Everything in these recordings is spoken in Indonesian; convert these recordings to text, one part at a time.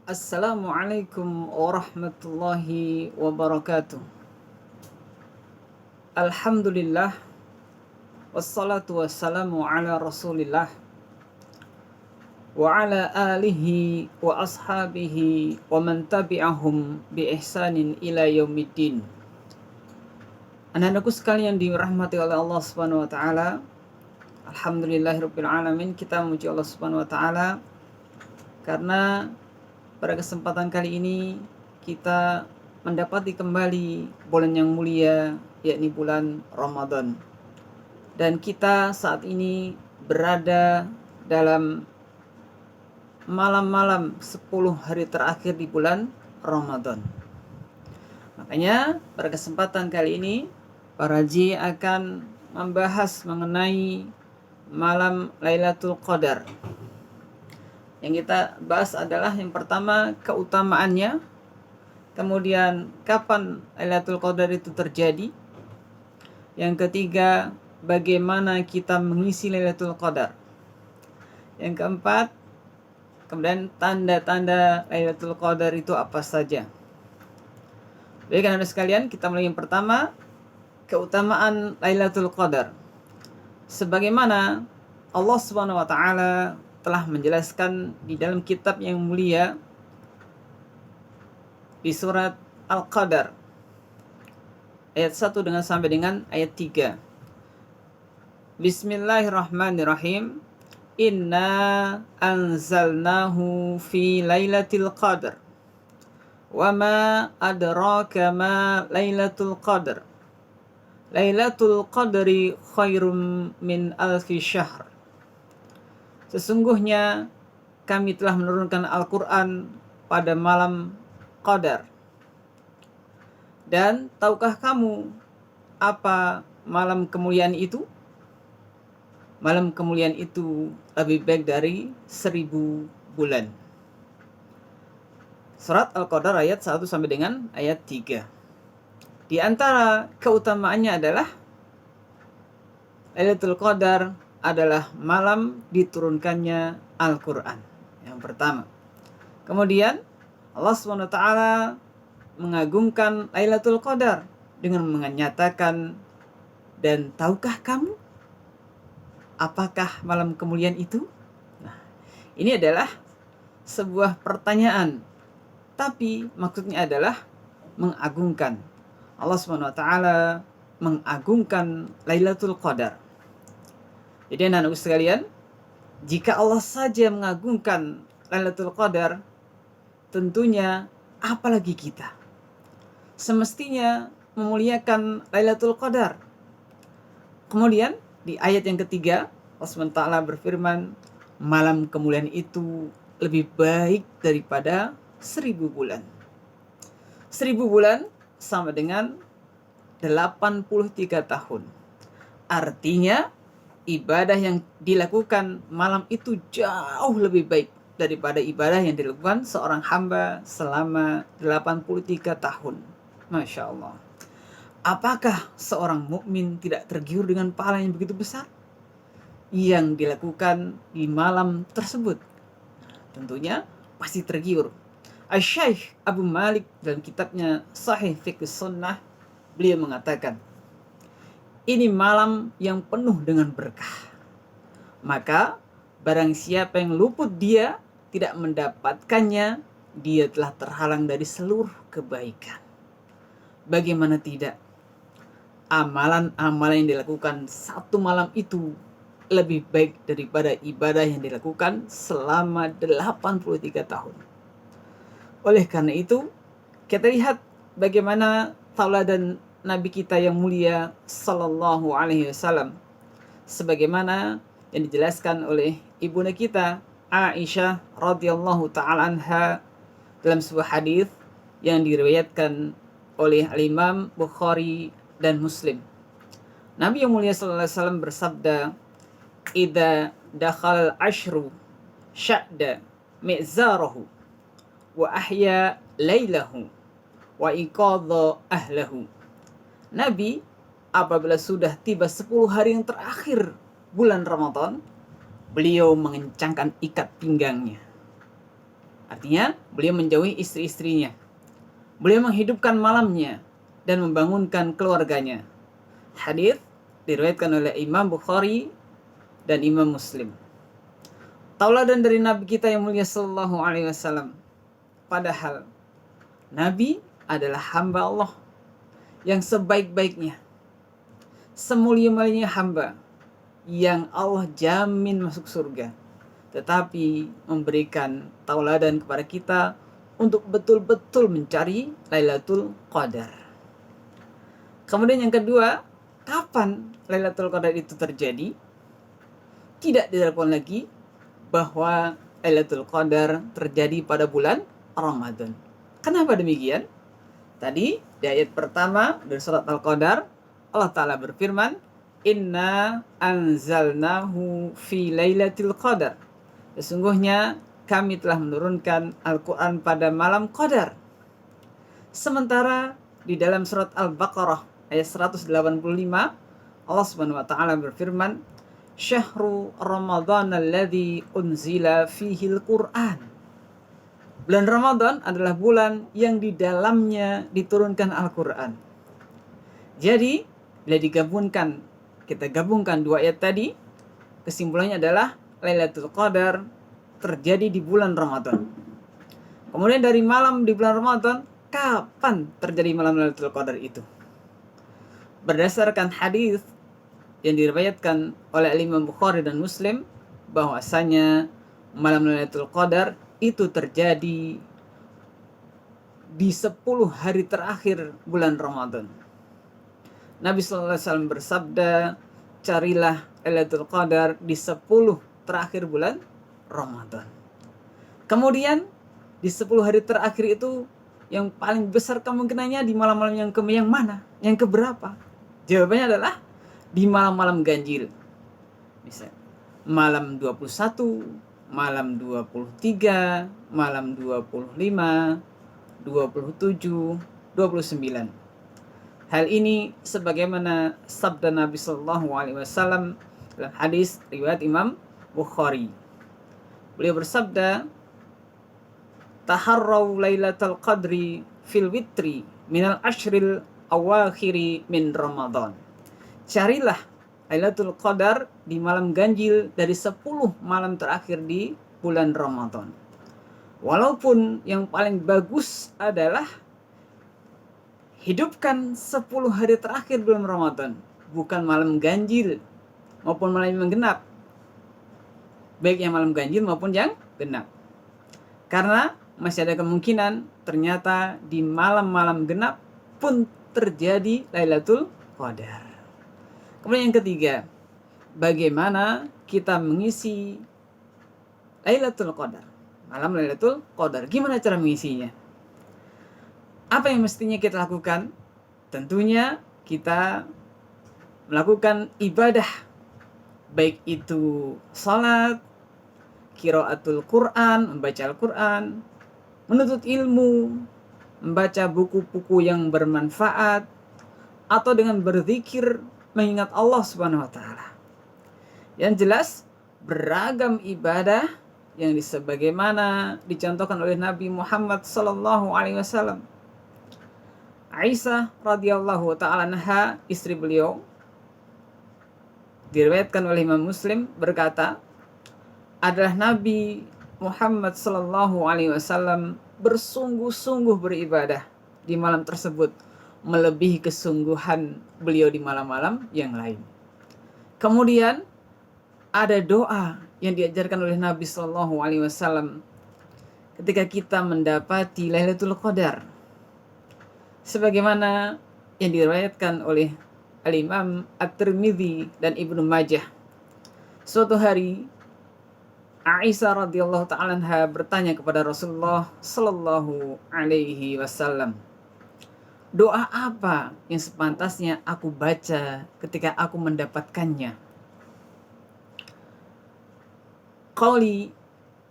Assalamualaikum warahmatullahi wabarakatuh. Alhamdulillah wassalatu wassalamu ala Rasulillah wa ala alihi wa ashabihi wa man tabi'ahum bi ihsanin ila yaumiddin. Anak-anakku sekalian dirahmati oleh Allah Subhanahu wa taala. Alhamdulillahirabbil alamin, kita memuji Allah Subhanahu wa taala karena pada kesempatan kali ini kita mendapati kembali bulan yang mulia, yakni bulan Ramadan. Dan kita saat ini berada dalam malam-malam 10 hari terakhir di bulan Ramadan. Makanya pada kesempatan kali ini para Haji akan membahas mengenai malam Lailatul Qadar. Yang kita bahas adalah yang pertama keutamaannya, kemudian kapan Lailatul Qadar itu terjadi, yang ketiga bagaimana kita mengisi Lailatul Qadar, yang keempat kemudian tanda-tanda Lailatul Qadar itu apa saja. Baik anak-anak sekalian, kita mulai yang pertama, keutamaan Lailatul Qadar. Sebagaimana Allah Subhanahu wa taala telah menjelaskan di dalam kitab yang mulia di surat Al-Qadar ayat 1 sampai dengan ayat 3. Bismillahirrahmanirrahim. Inna anzalnahu fi lailatul qadar. Wa ma adraka ma lailatul qadar. Lailatul qadri khairum min alfi syahr. Sesungguhnya kami telah menurunkan Al-Quran pada malam Qadar. Dan tahukah kamu apa malam kemuliaan itu? Malam kemuliaan itu lebih baik dari 1000 bulan. Surat Al-Qadar ayat 1 sampai dengan ayat 3. Di antara keutamaannya adalah Lailatul Qadar adalah malam diturunkannya Al-Quran. Yang pertama. Kemudian Allah SWT mengagungkan Lailatul Qadar dengan menyatakan, dan tahukah kamu apakah malam kemuliaan itu? Nah, ini adalah sebuah pertanyaan, tapi maksudnya adalah mengagungkan. Allah SWT mengagungkan Lailatul Qadar. Jadi anak-anakku sekalian, jika Allah saja mengagungkan Lailatul Qadar, tentunya apalagi kita. Semestinya memuliakan Lailatul Qadar. Kemudian di ayat yang ketiga, Allah SWT berfirman, malam kemuliaan itu lebih baik daripada 1000 bulan. 1000 bulan sama dengan 83 tahun. Artinya ibadah yang dilakukan malam itu jauh lebih baik daripada ibadah yang dilakukan seorang hamba selama 83 tahun. Masya Allah. Apakah seorang mukmin tidak tergiur dengan pahala yang begitu besar yang dilakukan di malam tersebut? Tentunya pasti tergiur. Asy-Syaikh Abu Malik dalam kitabnya Sahih Fiqh Sunnah, beliau mengatakan, ini malam yang penuh dengan berkah. Maka barang siapa yang luput dia tidak mendapatkannya, dia telah terhalang dari seluruh kebaikan. Bagaimana tidak? Amalan-amalan yang dilakukan satu malam itu lebih baik daripada ibadah yang dilakukan selama 83 tahun. Oleh karena itu, kita lihat bagaimana tauladan Nabi kita yang mulia Sallallahu Alaihi Wasallam, sebagaimana yang dijelaskan oleh ibunda kita Aisyah radhiyallahu taala anha dalam sebuah hadis yang diriwayatkan oleh Al-Imam Bukhari dan Muslim. Nabi yang mulia Sallallahu Alaihi Wasallam bersabda, "Idza dakhal ashru sya'da mi'zarahu wa ahya lailahu wa iqadha ahlahu." Nabi apabila sudah tiba 10 hari yang terakhir bulan Ramadan, beliau mengencangkan ikat pinggangnya. Artinya beliau menjauhi istri-istrinya. Beliau menghidupkan malamnya dan membangunkan keluarganya. Hadis diriwayatkan oleh Imam Bukhari dan Imam Muslim. Tauladan dari Nabi kita yang mulia sallallahu alaihi wasallam. Padahal Nabi adalah hamba Allah yang sebaik-baiknya, semulia-mulianya hamba yang Allah jamin masuk surga, tetapi memberikan tauladan kepada kita untuk betul-betul mencari Lailatul Qadar. Kemudian yang kedua, kapan Lailatul Qadar itu terjadi? Tidak diragukan lagi bahwa Lailatul Qadar terjadi pada bulan Ramadan. Kenapa demikian? Tadi di ayat pertama dari surat Al-Qadar, Allah Ta'ala berfirman, Inna anzalnahu fi lailatul qadar. Sesungguhnya kami telah menurunkan Al-Quran pada malam Qadar. Sementara di dalam surat Al-Baqarah ayat 185, Allah Subhanahu wa taala berfirman, Syahru Ramadan alladzi unzila fihi al-Qur'an. Bulan Ramadan adalah bulan yang di dalamnya diturunkan Al-Quran. Jadi, bila kita gabungkan dua ayat tadi, kesimpulannya adalah Lailatul Qadar terjadi di bulan Ramadan. Kemudian dari malam di bulan Ramadan, kapan terjadi malam Lailatul Qadar itu? Berdasarkan hadis yang diriwayatkan oleh Imam Bukhari dan Muslim, bahwasanya malam Lailatul Qadar itu terjadi di 10 hari terakhir bulan Ramadan. Nabi SAW bersabda, carilah Lailatul Qadar di 10 terakhir bulan Ramadan. Kemudian di 10 hari terakhir itu yang paling besar kemungkinannya di malam-malam yang mana? Yang keberapa? Jawabannya adalah di malam-malam ganjil. Misalnya malam 21, malam 23, malam 25, 27, 29. Hal ini sebagaimana sabda Nabi sallallahu alaihi wasallam dalam hadis riwayat Imam Bukhari. Beliau bersabda, "Taharraw lailatul qadri fil witri minal ashril awakhiri min Ramadan." Carilah Lailatul Qadar di malam ganjil dari 10 malam terakhir di bulan Ramadan. Walaupun yang paling bagus adalah hidupkan 10 hari terakhir bulan Ramadan, bukan malam ganjil maupun malam yang genap. Baik yang malam ganjil maupun yang genap. Karena masih ada kemungkinan ternyata di malam-malam genap pun terjadi Lailatul Qadar. Kemudian yang ketiga, bagaimana kita mengisi Lailatul Qadar, malam Lailatul Qadar? Gimana cara mengisinya? Apa yang mestinya kita lakukan? Tentunya kita melakukan ibadah, baik itu salat, qiraatul Quran, membaca Al-Quran, menuntut ilmu, membaca buku-buku yang bermanfaat, atau dengan berzikir mengingat Allah Subhanahu wa taala. Yang jelas beragam ibadah yang sebagaimana dicontohkan oleh Nabi Muhammad sallallahu alaihi wasallam. Aisyah radhiyallahu taala anha, istri beliau, diriwayatkan oleh Imam Muslim, berkata, adalah Nabi Muhammad sallallahu alaihi wasallam bersungguh-sungguh beribadah di malam tersebut, melebihi kesungguhan beliau di malam-malam yang lain. Kemudian ada doa yang diajarkan oleh Nabi sallallahu alaihi wasallam ketika kita mendapati Lailatul Qadar, sebagaimana yang diriwayatkan oleh Al-Imam At-Tirmidzi dan Ibnu Majah. Suatu hari Aisyah radhiyallahu ta'ala anha bertanya kepada Rasulullah sallallahu alaihi wasallam, doa apa yang sepantasnya aku baca ketika aku mendapatkannya? Qauli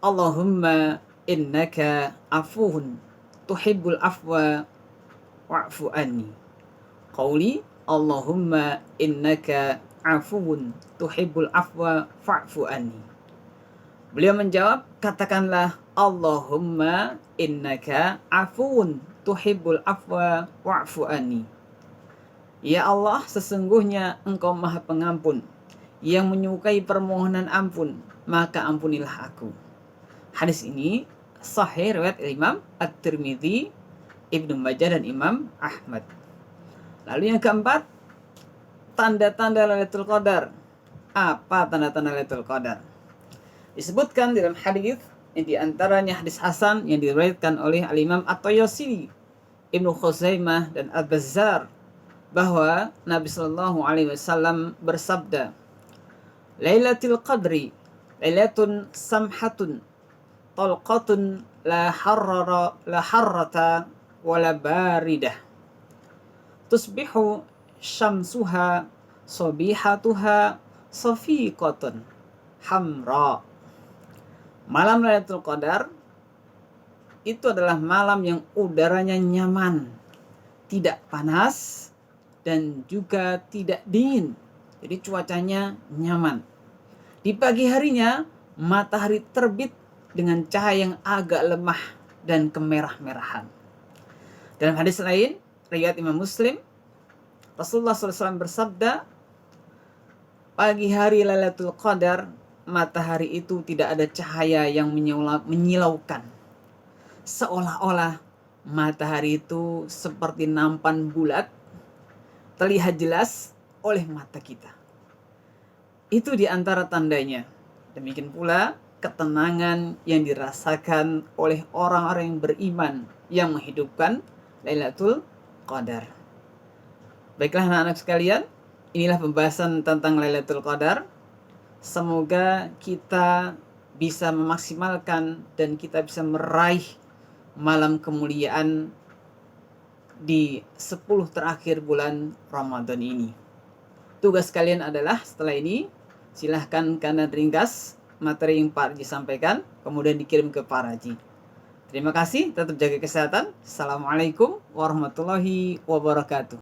Allahumma innaka afuhun tuhibbul afwa wa'fu anni. Qauli Allahumma innaka afuhun tuhibbul afwa fa'fu anni. Beliau menjawab, katakanlah, Allahumma innaka afuun tuhibbul afwa wa'fu anni. Ya Allah, sesungguhnya Engkau Maha Pengampun yang menyukai permohonan ampun, maka ampunilah aku. Hadis ini sahih riwayat Imam At-Tirmidzi, Ibnu Majah dan Imam Ahmad. Lalu yang keempat, tanda-tanda Lailatul Qadar. Apa tanda-tanda Lailatul Qadar? Disebutkan dalam hadis yang diantaranya hadis hasan yang diriwayatkan oleh Al-Imam At-Tayyasiri, Ibnu Khuzaimah dan Al-Bazzar, bahwa Nabi Shallallahu Alaihi Wasallam bersabda, Lailatul Qadri lailatun samhatun talqatun la harrata wala baridah tusbihu syamsuha sobihatuha safiqatun hamra. Malam Lailatul Qadar itu adalah malam yang udaranya nyaman, tidak panas dan juga tidak dingin. Jadi cuacanya nyaman. Di pagi harinya matahari terbit dengan cahaya yang agak lemah dan kemerah-merahan. Dalam hadis lain, riwayat Imam Muslim, Rasulullah SAW bersabda, pagi hari Lailatul Qadar, matahari itu tidak ada cahaya yang menyilaukan. Seolah-olah matahari itu seperti nampan bulat, terlihat jelas oleh mata kita. Itu di antara tandanya. Demikian pula ketenangan yang dirasakan oleh orang-orang yang beriman yang menghidupkan Lailatul Qadar. Baiklah anak-anak sekalian, inilah pembahasan tentang Lailatul Qadar. Semoga kita bisa memaksimalkan dan kita bisa meraih malam kemuliaan di 10 terakhir bulan Ramadan ini. Tugas kalian adalah setelah ini, silahkan kanan ringkas materi yang Pak Haji sampaikan, kemudian dikirim ke Pak Haji. Terima kasih, tetap jaga kesehatan. Assalamualaikum warahmatullahi wabarakatuh.